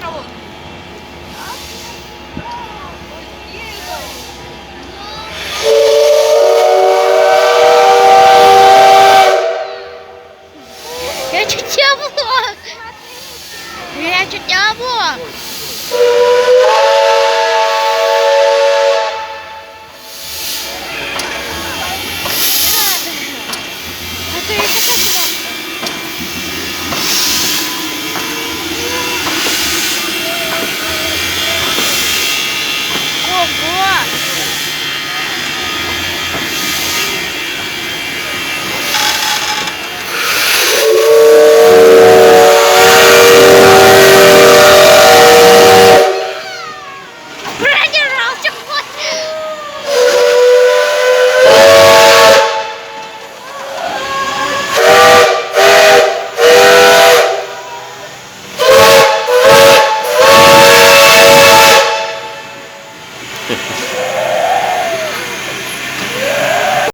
траву. Я чуть не облог. Я чуть не облог. А ты еще как? Ого! Продержался ход!